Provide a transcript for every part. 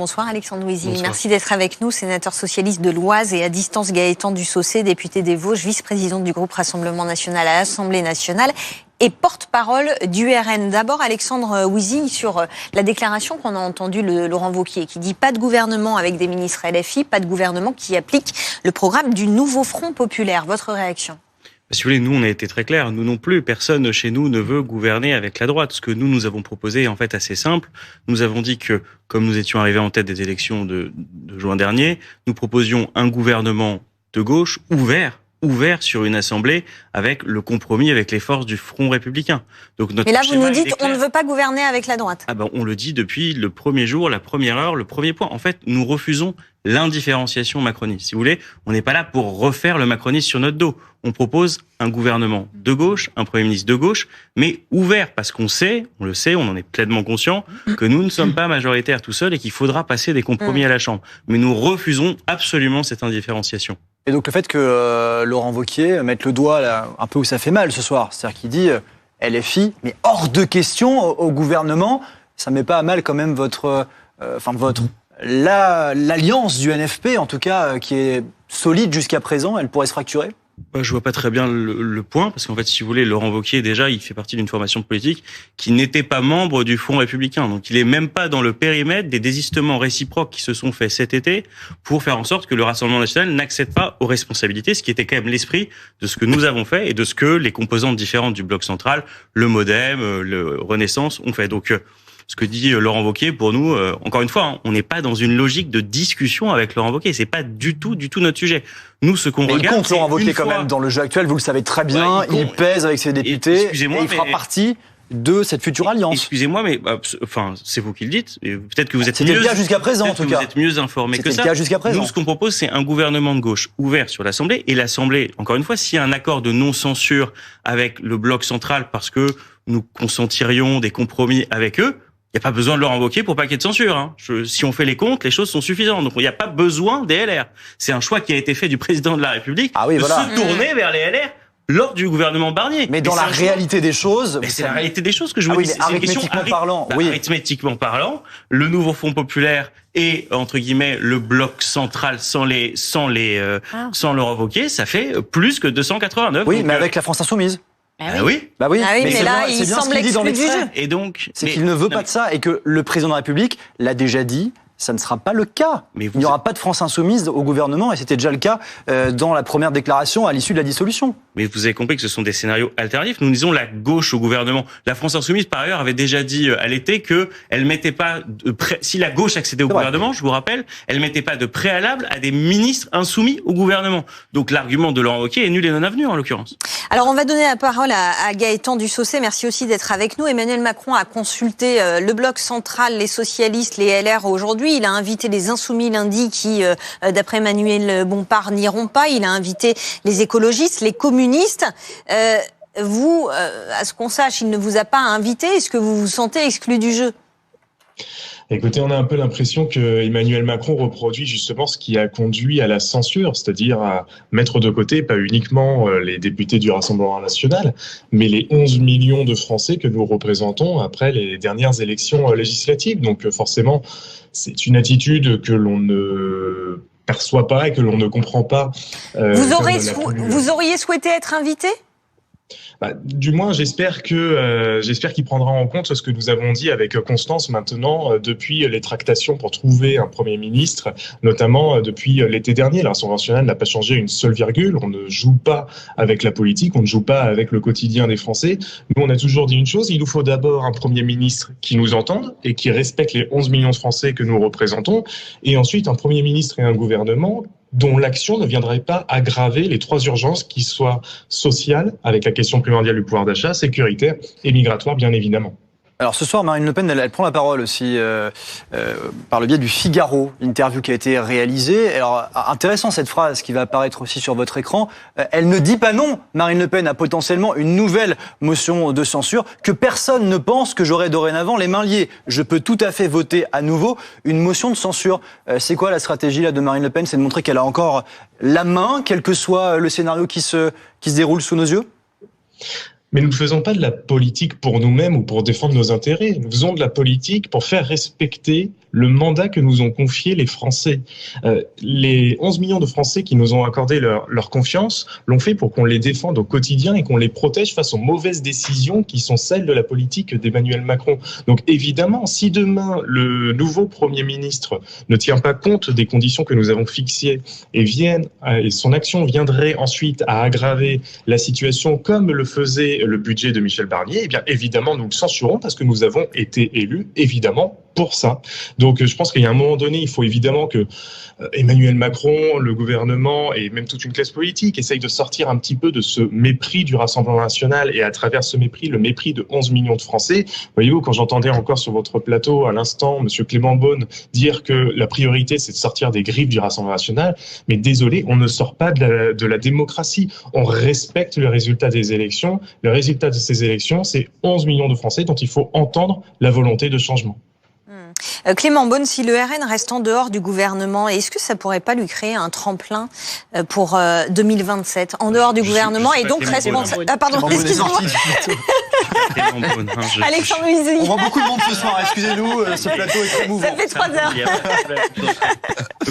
Bonsoir Alexandre Wizy, Bonsoir. merci d'être avec nous, sénateur socialiste de l'Oise, et à distance Gaëtan Dussaucé, député des Vosges, vice-président du groupe Rassemblement National à l'Assemblée nationale et porte-parole du RN. D'abord Alexandre Wizy, sur la déclaration qu'on a entendue de Laurent Wauquiez, qui dit pas de gouvernement avec des ministres LFI, pas de gouvernement qui applique le programme du nouveau Front populaire. Votre réaction ? Si vous voulez, nous, on a été très clairs. Nous non plus, personne chez nous ne veut gouverner avec la droite. Ce que nous avons proposé est en fait assez simple. Nous avons dit que, comme nous étions arrivés en tête des élections de juin dernier, nous proposions un gouvernement de gauche ouvert sur une assemblée avec le compromis avec les forces du Front républicain. Donc notre Et là, vous schéma nous dites est on clair. ne veut pas gouverner avec la droite. Ah ben, on le dit depuis le premier jour, la première heure, le premier point. En fait, nous refusons l'indifférenciation macroniste. Si vous voulez, on n'est pas là pour refaire le macronisme sur notre dos. On propose un gouvernement de gauche, un Premier ministre de gauche, mais ouvert, parce qu'on sait, on le sait, on en est pleinement conscient, que nous ne sommes pas majoritaires tout seuls et qu'il faudra passer des compromis à la Chambre. Mais nous refusons absolument cette indifférenciation. Et donc le fait que Laurent Wauquiez mette le doigt là, un peu où ça fait mal ce soir, c'est-à-dire qu'il dit LFI, mais hors de question au gouvernement, ça met pas à mal quand même l'alliance du NFP, en tout cas, qui est solide jusqu'à présent, elle pourrait se fracturer? Je vois pas très bien le point, parce qu'en fait, si vous voulez, Laurent Wauquiez, déjà, il fait partie d'une formation politique qui n'était pas membre du Front républicain. Donc, il est même pas dans le périmètre des désistements réciproques qui se sont faits cet été pour faire en sorte que le Rassemblement national n'accède pas aux responsabilités, ce qui était quand même l'esprit de ce que nous avons fait et de ce que les composantes différentes du bloc central, le MoDem, le Renaissance, ont fait. Donc, ce que dit Laurent Wauquiez, pour nous, encore une fois, on n'est pas dans une logique de discussion avec Laurent Wauquiez. C'est pas du tout notre sujet. Nous, ce qu'on regarde, il compte Laurent Wauquiez quand même dans le jeu actuel, vous le savez très bien, il pèse avec ses députés, et il fera partie de cette future alliance. Excusez-moi, mais enfin, c'est vous qui le dites. Peut-être que vous êtes C'était le cas jusqu'à présent, en tout cas. Vous êtes mieux informé que ça. C'était le cas jusqu'à présent. Nous, ce qu'on propose, c'est un gouvernement de gauche ouvert sur l'Assemblée. Et l'Assemblée, encore une fois, s'il y a un accord de non-censure avec le bloc central parce que nous consentirions des compromis avec eux, il n'y a pas besoin de Laurent Wauquiez pour pas qu'il y ait de censure. Hein. Si on fait les comptes, les choses sont suffisantes. Donc il n'y a pas besoin des LR. C'est un choix qui a été fait du président de la République de se tourner vers les LR lors du gouvernement Barnier. Mais dans la réalité des choses... Mais c'est la réalité des choses que je vous dis. Arithmétiquement parlant, oui. Arithmétiquement parlant, le nouveau Front populaire et, entre guillemets, le bloc central sans Laurent Wauquiez, ça fait plus que 289. Oui, donc, mais avec la France insoumise. Oui. Bah oui. Mais là, il semble exclu du jeu. Et donc, c'est qu'il ne veut pas de ça et que le président de la République l'a déjà dit. Ça ne sera pas le cas. Il n'y aura pas de France insoumise au gouvernement et c'était déjà le cas dans la première déclaration à l'issue de la dissolution. Mais vous avez compris que ce sont des scénarios alternatifs. Nous disons la gauche au gouvernement. La France insoumise, par ailleurs, avait déjà dit à l'été que elle mettait pas si la gauche accédait au gouvernement, je vous rappelle, elle mettait pas de préalable à des ministres insoumis au gouvernement. Donc l'argument de Laurent Wauquiez est nul et non avenu en l'occurrence. Alors on va donner la parole à Gaëtan Dussaucé. Merci aussi d'être avec nous. Emmanuel Macron a consulté le bloc central, les socialistes, les LR aujourd'hui. Il a invité les insoumis lundi qui, d'après Emmanuel Bompard, n'iront pas. Il a invité les écologistes, les communistes. Vous, à ce qu'on sache, il ne vous a pas invité. Est-ce que vous vous sentez exclu du jeu ? Écoutez, on a un peu l'impression que Emmanuel Macron reproduit justement ce qui a conduit à la censure, c'est-à-dire à mettre de côté pas uniquement les députés du Rassemblement national, mais les 11 millions de Français que nous représentons après les dernières élections législatives. Donc forcément, c'est une attitude que l'on ne perçoit pas et que l'on ne comprend pas. Vous auriez souhaité être invité ? Du moins, j'espère qu'il prendra en compte ce que nous avons dit avec Constance maintenant depuis les tractations pour trouver un Premier ministre, notamment depuis l'été dernier. La Rassemblement national n'a pas changé une seule virgule. On ne joue pas avec la politique, on ne joue pas avec le quotidien des Français. Nous, on a toujours dit une chose, il nous faut d'abord un Premier ministre qui nous entende et qui respecte les 11 millions de Français que nous représentons, et ensuite un Premier ministre et un gouvernement dont l'action ne viendrait pas aggraver les trois urgences qui soient sociales, avec la question primordiale du pouvoir d'achat, sécuritaire et migratoire, bien évidemment. Alors ce soir, Marine Le Pen, elle prend la parole aussi par le biais du Figaro, l'interview qui a été réalisée. Alors intéressant cette phrase qui va apparaître aussi sur votre écran. Elle ne dit pas non, Marine Le Pen, à potentiellement une nouvelle motion de censure, que personne ne pense que j'aurai dorénavant les mains liées. Je peux tout à fait voter à nouveau une motion de censure. C'est quoi la stratégie là de Marine Le Pen? C'est de montrer qu'elle a encore la main, quel que soit le scénario qui se déroule sous nos yeux? Mais nous ne faisons pas de la politique pour nous-mêmes ou pour défendre nos intérêts. Nous faisons de la politique pour faire respecter le mandat que nous ont confié les Français. Les 11 millions de Français qui nous ont accordé leur confiance l'ont fait pour qu'on les défende au quotidien et qu'on les protège face aux mauvaises décisions qui sont celles de la politique d'Emmanuel Macron. Donc évidemment, si demain le nouveau Premier ministre ne tient pas compte des conditions que nous avons fixées et son action viendrait ensuite à aggraver la situation comme le faisait le budget de Michel Barnier, eh bien évidemment nous le censurons parce que nous avons été élus évidemment pour ça. Donc je pense qu'il y a un moment donné, il faut évidemment que Emmanuel Macron, le gouvernement et même toute une classe politique essayent de sortir un petit peu de ce mépris du Rassemblement national et à travers ce mépris, le mépris de 11 millions de Français. Voyez-vous, quand j'entendais encore sur votre plateau à l'instant Monsieur Clément Beaune dire que la priorité c'est de sortir des griffes du Rassemblement national, mais désolé, on ne sort pas de la démocratie. On respecte le résultat des élections. Le résultat de ces élections, c'est 11 millions de Français dont il faut entendre la volonté de changement. Clément Beaune, si le RN reste en dehors du gouvernement, est-ce que ça pourrait pas lui créer un tremplin pour 2027 en dehors du gouvernement et donc responsable? Ah pardon, excusez-moi. Alexandre Luizy. On voit beaucoup de monde ce soir, excusez-nous, ce plateau est très mouvant. Ça fait 3 heures.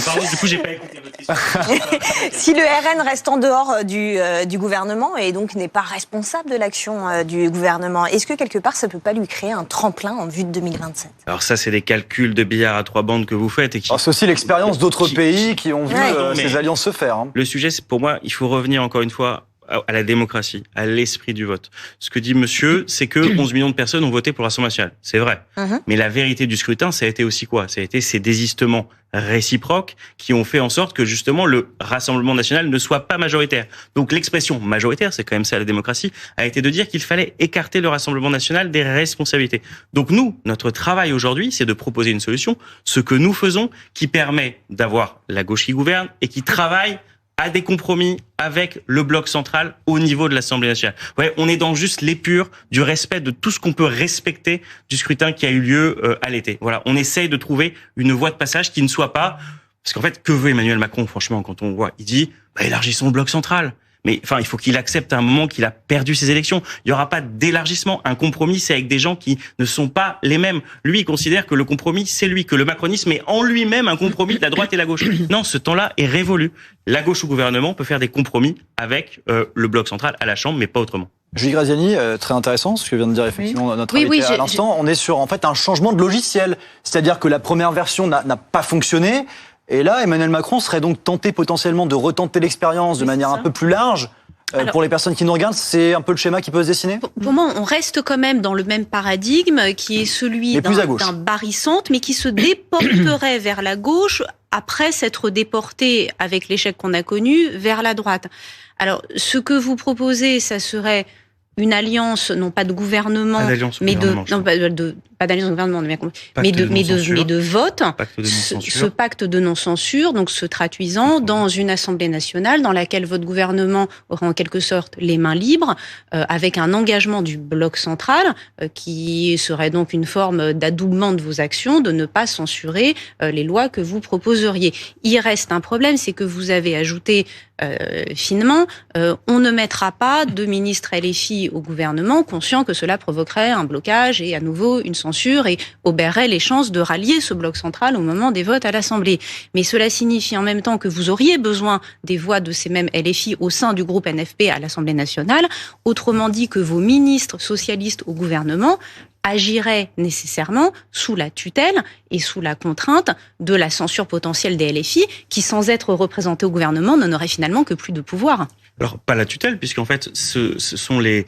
Pardon, du coup, j'ai pas écouté votre question. Si le RN reste en dehors du gouvernement et donc n'est pas responsable de l'action du gouvernement, est-ce que quelque part ça peut pas lui créer un tremplin en vue de 2027? Alors ça, c'est des calculs de billard à 3 bandes que vous faites. Et c'est aussi l'expérience d'autres pays qui ont vu ces alliances se faire. Le sujet, c'est pour moi, il faut revenir encore une fois à la démocratie, à l'esprit du vote. Ce que dit monsieur, c'est que 11 millions de personnes ont voté pour le Rassemblement national. C'est vrai. Mais la vérité du scrutin, ça a été aussi quoi? Ça a été ces désistements réciproques qui ont fait en sorte que justement le Rassemblement national ne soit pas majoritaire. Donc l'expression majoritaire, c'est quand même ça la démocratie, a été de dire qu'il fallait écarter le Rassemblement national des responsabilités. Donc nous, notre travail aujourd'hui, c'est de proposer une solution, ce que nous faisons, qui permet d'avoir la gauche qui gouverne et qui travaille à des compromis avec le bloc central au niveau de l'Assemblée nationale. Ouais, on est dans juste l'épure du respect de tout ce qu'on peut respecter du scrutin qui a eu lieu à l'été. Voilà, on essaye de trouver une voie de passage qui ne soit pas... Parce qu'en fait, que veut Emmanuel Macron, franchement, quand on voit? Il dit, élargissons le bloc central. Mais enfin, il faut qu'il accepte à un moment qu'il a perdu ses élections. Il n'y aura pas d'élargissement. Un compromis, c'est avec des gens qui ne sont pas les mêmes. Lui, il considère que le compromis, c'est lui, que le macronisme est en lui-même un compromis de la droite et la gauche. Non, ce temps-là est révolu. La gauche au gouvernement peut faire des compromis avec le bloc central à la Chambre, mais pas autrement. Julie Graziani, très intéressant ce que vient de dire effectivement notre invité à l'instant. On est sur en fait un changement de logiciel. C'est-à-dire que la première version n'a pas fonctionné. Et là, Emmanuel Macron serait donc tenté potentiellement de retenter l'expérience de manière un peu plus large. Alors, pour les personnes qui nous regardent, c'est un peu le schéma qui peut se dessiner? Pour moi, on reste quand même dans le même paradigme qui est celui d'un barycentre, mais qui se déporterait vers la gauche après s'être déporté, avec l'échec qu'on a connu, vers la droite. Alors, ce que vous proposez, ça serait une alliance, non pas de gouvernement, mais pas d'alliance de gouvernement, mais de vote, ce pacte de non-censure, donc se traduisant dans une Assemblée nationale dans laquelle votre gouvernement aura en quelque sorte les mains libres, avec un engagement du bloc central, qui serait donc une forme d'adoubement de vos actions, de ne pas censurer les lois que vous proposeriez. Il reste un problème, c'est que vous avez ajouté finement, on ne mettra pas de ministre LFI au gouvernement, conscient que cela provoquerait un blocage et à nouveau une censure et obérerait les chances de rallier ce bloc central au moment des votes à l'Assemblée. Mais cela signifie en même temps que vous auriez besoin des voix de ces mêmes LFI au sein du groupe NFP à l'Assemblée nationale, autrement dit que vos ministres socialistes au gouvernement agirait nécessairement sous la tutelle et sous la contrainte de la censure potentielle des LFI qui, sans être représentés au gouvernement, n'en auraient finalement que plus de pouvoir. Alors, pas la tutelle, puisqu'en fait, ce sont les...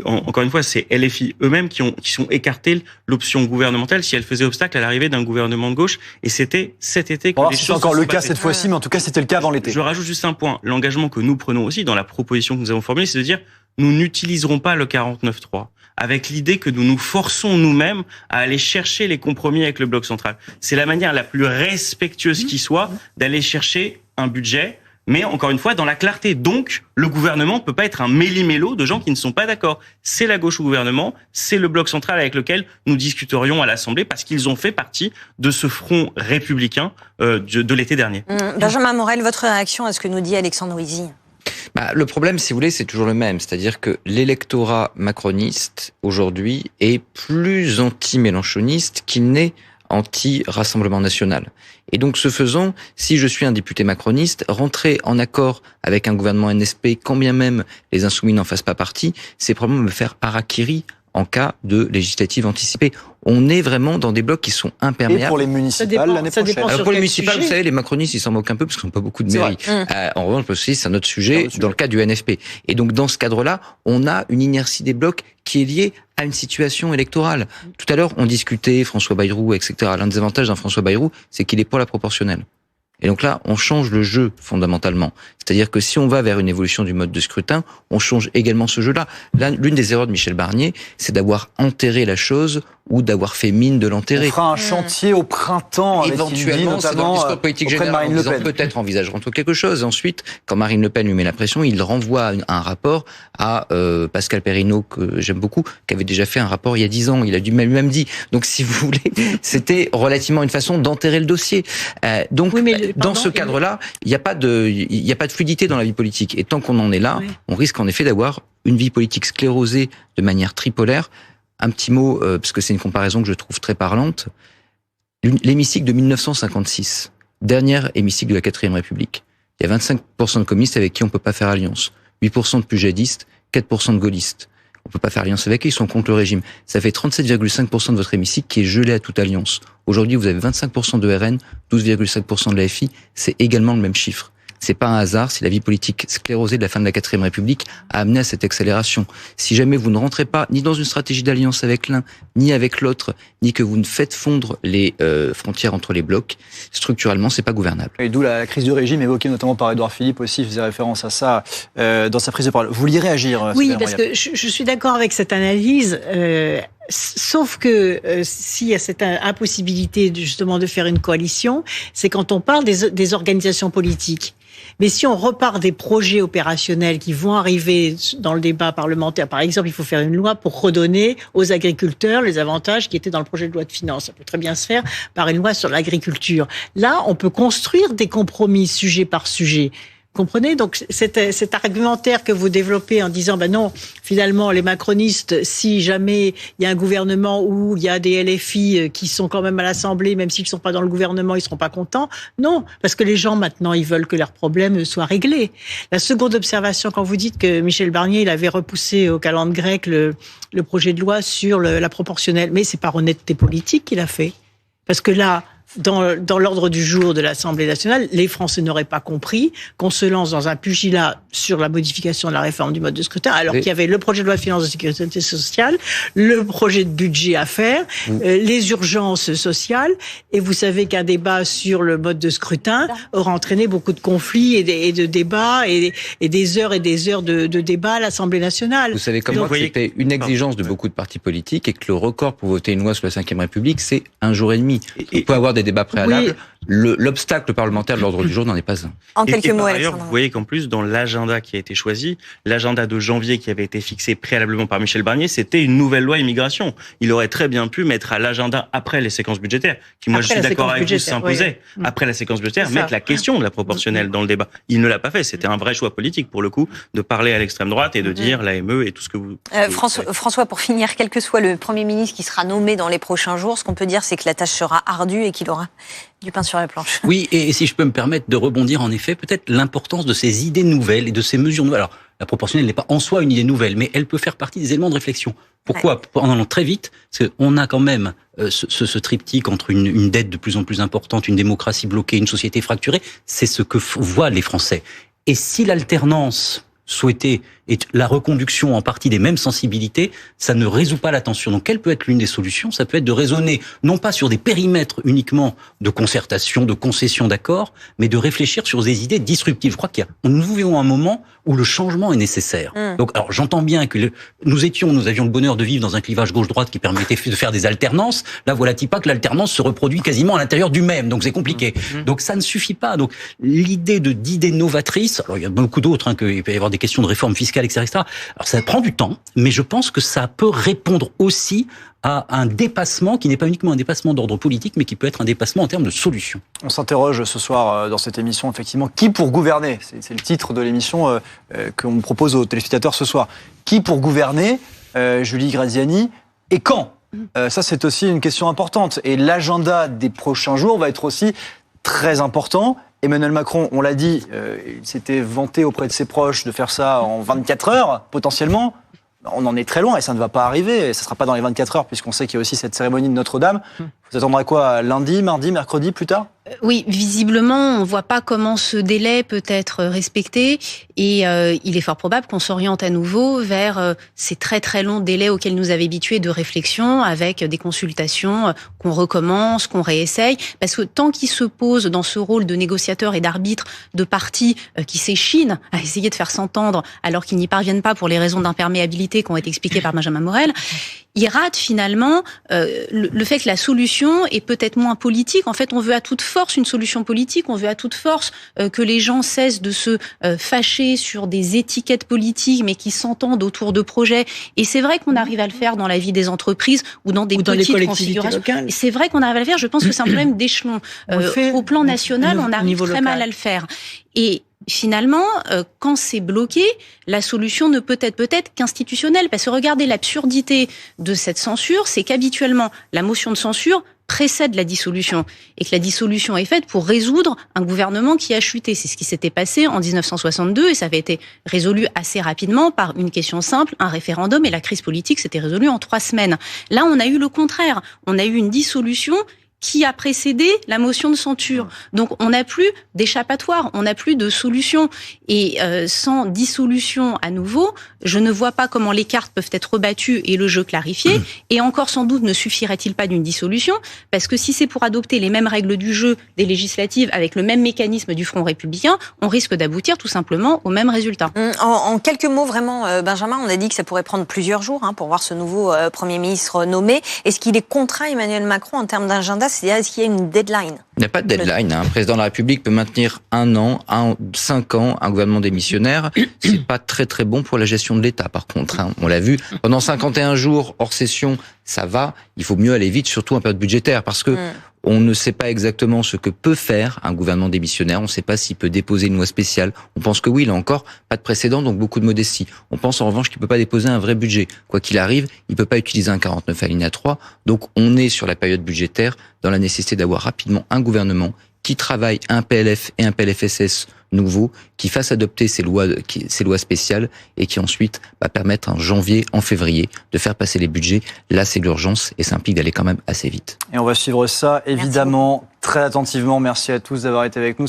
encore une fois, c'est LFI eux-mêmes qui sont écartés l'option gouvernementale si elle faisait obstacle à l'arrivée d'un gouvernement de gauche. Et c'était cet été que les choses... C'est encore le cas cette fois-ci, mais en tout cas, c'était le cas avant l'été. Je rajoute juste un point. L'engagement que nous prenons aussi dans la proposition que nous avons formulée, c'est de dire nous n'utiliserons pas le 49.3 avec l'idée que nous nous forçons nous-mêmes à aller chercher les compromis avec le bloc central. C'est la manière la plus respectueuse qui soit d'aller chercher un budget, mais encore une fois, dans la clarté. Donc, le gouvernement peut pas être un méli-mélo de gens qui ne sont pas d'accord. C'est la gauche au gouvernement, c'est le bloc central avec lequel nous discuterions à l'Assemblée parce qu'ils ont fait partie de ce front républicain de l'été dernier. Benjamin Morel, votre réaction à ce que nous dit Alexandre Luizy? Le problème, si vous voulez, c'est toujours le même. C'est-à-dire que l'électorat macroniste, aujourd'hui, est plus anti-mélenchoniste qu'il n'est anti-Rassemblement national. Et donc, ce faisant, si je suis un député macroniste, rentrer en accord avec un gouvernement NSP, quand bien même les Insoumis n'en fassent pas partie, c'est probablement me faire harakiri en cas de législative anticipée. On est vraiment dans des blocs qui sont imperméables. Et pour les municipales l'année prochaine. Alors pour les municipales, vous savez, les macronistes, ils s'en moquent un peu parce qu'ils n'ont pas beaucoup de mairies. En revanche, c'est un autre sujet dans le cas du NFP. Et donc, dans ce cadre-là, on a une inertie des blocs qui est liée à une situation électorale. Tout à l'heure, on discutait François Bayrou, etc. L'un des avantages d'un François Bayrou, c'est qu'il est pour la proportionnelle. Et donc là, on change le jeu fondamentalement. C'est-à-dire que si on va vers une évolution du mode de scrutin, on change également ce jeu-là. Là, l'une des erreurs de Michel Barnier, c'est d'avoir enterré la chose ou d'avoir fait mine de l'enterrer. On fera un chantier au printemps. Éventuellement, c'est dans le discours politique général, en disant peut-être envisageront-ils quelque chose. Ensuite, quand Marine Le Pen lui met la pression, il renvoie un rapport à Pascal Perrineau, que j'aime beaucoup, qui avait déjà fait un rapport il y a 10 ans. Il a lui-même dit. Donc, si vous voulez, c'était relativement une façon d'enterrer le dossier. Donc, oui, dans ce cadre-là, il n'y a pas de fluidité dans la vie politique. Et tant qu'on en est là, on risque en effet d'avoir une vie politique sclérosée de manière tripolaire. Un petit mot, parce que c'est une comparaison que je trouve très parlante. L'hémicycle de 1956, dernier hémicycle de la 4e République. Il y a 25% de communistes avec qui on peut pas faire alliance. 8% de pujadistes, 4% de gaullistes. On peut pas faire alliance avec eux, ils sont contre le régime. Ça fait 37,5% de votre hémicycle qui est gelé à toute alliance. Aujourd'hui, vous avez 25% de RN, 12,5% de la FI. C'est également le même chiffre. C'est pas un hasard si la vie politique sclérosée de la fin de la 4e République a amené à cette accélération. Si jamais vous ne rentrez pas ni dans une stratégie d'alliance avec l'un, ni avec l'autre, ni que vous ne faites fondre les frontières entre les blocs, structurellement, c'est pas gouvernable. Et d'où la crise du régime évoquée notamment par Édouard Philippe aussi, il faisait référence à ça dans sa prise de parole. Vous vouliez réagir? Oui, parce que je suis d'accord avec cette analyse. Sauf que s'il y a cette impossibilité justement de faire une coalition, c'est quand on parle des organisations politiques. Mais si on repart des projets opérationnels qui vont arriver dans le débat parlementaire, par exemple, il faut faire une loi pour redonner aux agriculteurs les avantages qui étaient dans le projet de loi de finances. Ça peut très bien se faire par une loi sur l'agriculture. Là, on peut construire des compromis sujet par sujet. Comprenez? Donc, cet argumentaire que vous développez en disant, non, finalement, les macronistes, si jamais il y a un gouvernement où il y a des LFI qui sont quand même à l'Assemblée, même s'ils ne sont pas dans le gouvernement, ils ne seront pas contents. Non, parce que les gens, maintenant, ils veulent que leurs problèmes soient réglés. La seconde observation, quand vous dites que Michel Barnier, il avait repoussé au calendrier grec le projet de loi sur la proportionnelle, mais c'est par honnêteté politique qu'il a fait. Parce que là, dans l'ordre du jour de l'Assemblée nationale, les Français n'auraient pas compris qu'on se lance dans un pugilat sur la modification de la réforme du mode de scrutin, alors qu'il y avait le projet de loi de finances de sécurité sociale, le projet de budget à faire, les urgences sociales, et vous savez qu'un débat sur le mode de scrutin aura entraîné beaucoup de conflits et de débats et des heures de débat à l'Assemblée nationale. Vous savez comment c'était une exigence de beaucoup de partis politiques et que le record pour voter une loi sur la 5e République, c'est 1 jour et demi. On peut avoir des débats préalables. Oui. L'obstacle parlementaire de l'ordre du jour n'en est pas un. En quelques mots, Alexandre. Vous voyez qu'en plus, dans l'agenda qui a été choisi, l'agenda de janvier qui avait été fixé préalablement par Michel Barnier, c'était une nouvelle loi immigration. Il aurait très bien pu mettre à l'agenda après les séquences budgétaires, qui moi je suis d'accord avec vous s'imposait après la séquence budgétaire, mettre la question de la proportionnelle dans le débat. Il ne l'a pas fait. C'était un vrai choix politique pour le coup de parler à l'extrême droite et de dire l'AME et tout ce que vous. François, pour finir, quel que soit le Premier ministre qui sera nommé dans les prochains jours, ce qu'on peut dire, c'est que la tâche sera ardue et qu'il aura du pain sur la planche. Oui, et si je peux me permettre de rebondir, en effet, peut-être l'importance de ces idées nouvelles et de ces mesures nouvelles. Alors, la proportionnelle n'est pas en soi une idée nouvelle, mais elle peut faire partie des éléments de réflexion. Pourquoi ? En allant très vite, parce qu'on a quand même ce triptyque entre une dette de plus en plus importante, une démocratie bloquée, une société fracturée, c'est ce que voient les Français. Et si l'alternance souhaitée est la reconduction en partie des mêmes sensibilités, ça ne résout pas la tension. Donc, quelle peut être l'une des solutions ? Ça peut être de raisonner, non pas sur des périmètres uniquement de concertation, de concession d'accords, mais de réfléchir sur des idées disruptives. Je crois nous vivons un moment où le changement est nécessaire. Donc, alors, j'entends bien que nous avions le bonheur de vivre dans un clivage gauche-droite qui permettait de faire des alternances. Là, voilà-t-il pas que l'alternance se reproduit quasiment à l'intérieur du même. Donc, c'est compliqué. Donc, ça ne suffit pas. Donc, l'idée d'idées novatrices, alors il y a beaucoup d'autres, qu'il peut y avoir des questions de réforme fiscale, etc. Alors ça prend du temps, mais je pense que ça peut répondre aussi à un dépassement qui n'est pas uniquement un dépassement d'ordre politique, mais qui peut être un dépassement en termes de solutions. On s'interroge ce soir dans cette émission, effectivement, qui pour gouverner ? C'est le titre de l'émission qu'on propose aux téléspectateurs ce soir. Qui pour gouverner, Julie Graziani, et quand ? Ça, c'est aussi une question importante. Et l'agenda des prochains jours va être aussi très important. Emmanuel Macron, on l'a dit, il s'était vanté auprès de ses proches de faire ça en 24 heures, potentiellement. On en est très loin et ça ne va pas arriver. Et ça ne sera pas dans les 24 heures, puisqu'on sait qu'il y a aussi cette cérémonie de Notre-Dame. Vous attendrez à quoi? Lundi, mardi, mercredi, plus tard? Oui, visiblement, on ne voit pas comment ce délai peut être respecté et il est fort probable qu'on s'oriente à nouveau vers ces très très longs délais auxquels nous avait habitués de réflexion avec des consultations qu'on recommence, qu'on réessaye. Parce que tant qu'il se pose dans ce rôle de négociateur et d'arbitre de partis qui s'échinent à essayer de faire s'entendre alors qu'ils n'y parviennent pas pour les raisons d'imperméabilité qui ont été expliquées par Benjamin Morel, il rate finalement le fait que la solution est peut-être moins politique. En fait, on veut à toute force une solution politique, on veut à toute force que les gens cessent de se fâcher sur des étiquettes politiques, mais qui s'entendent autour de projets. Et c'est vrai qu'on arrive à le faire dans la vie des entreprises ou dans des petites configurations. Et c'est vrai qu'on arrive à le faire, je pense que c'est un problème d'échelon. Au plan national, on arrive très mal à le faire. Et finalement, quand c'est bloqué, la solution ne peut être peut-être qu'institutionnelle. Parce que regardez l'absurdité de cette censure, c'est qu'habituellement, la motion de censure précède la dissolution. Et que la dissolution est faite pour résoudre un gouvernement qui a chuté. C'est ce qui s'était passé en 1962 et ça avait été résolu assez rapidement par une question simple, un référendum, et la crise politique s'était résolue en 3 semaines. Là, on a eu le contraire. On a eu une dissolution qui a précédé la motion de censure. Donc on n'a plus d'échappatoire, on n'a plus de solution. Et sans dissolution à nouveau, je ne vois pas comment les cartes peuvent être rebattues et le jeu clarifié. Et encore sans doute ne suffirait-il pas d'une dissolution, parce que si c'est pour adopter les mêmes règles du jeu des législatives avec le même mécanisme du Front républicain, on risque d'aboutir tout simplement au même résultat. En quelques mots, vraiment, Benjamin, on a dit que ça pourrait prendre plusieurs jours pour voir ce nouveau Premier ministre nommé. Est-ce qu'il est contraint, Emmanuel Macron, en termes d'agenda? C'est-à-dire, est-ce qu'il y a une deadline? Il n'y a pas de deadline. Un président de la République peut maintenir 1 an, 5 ans, un gouvernement démissionnaire. C'est pas très très bon pour la gestion de l'État, par contre. On l'a vu. Pendant 51 jours, hors session, ça va. Il faut mieux aller vite, surtout en période budgétaire, parce que on ne sait pas exactement ce que peut faire un gouvernement démissionnaire. On ne sait pas s'il peut déposer une loi spéciale. On pense que oui, il n'a encore pas de précédent, donc beaucoup de modestie. On pense en revanche qu'il ne peut pas déposer un vrai budget. Quoi qu'il arrive, il ne peut pas utiliser un 49 alinéa 3. Donc on est sur la période budgétaire dans la nécessité d'avoir rapidement un gouvernement qui travaille un PLF et un PLFSS nouveau, qui fasse adopter ces lois spéciales et qui ensuite va permettre en janvier, en février, de faire passer les budgets. Là, c'est l'urgence et ça implique d'aller quand même assez vite. Et on va suivre ça, évidemment, très attentivement. Merci à tous d'avoir été avec nous.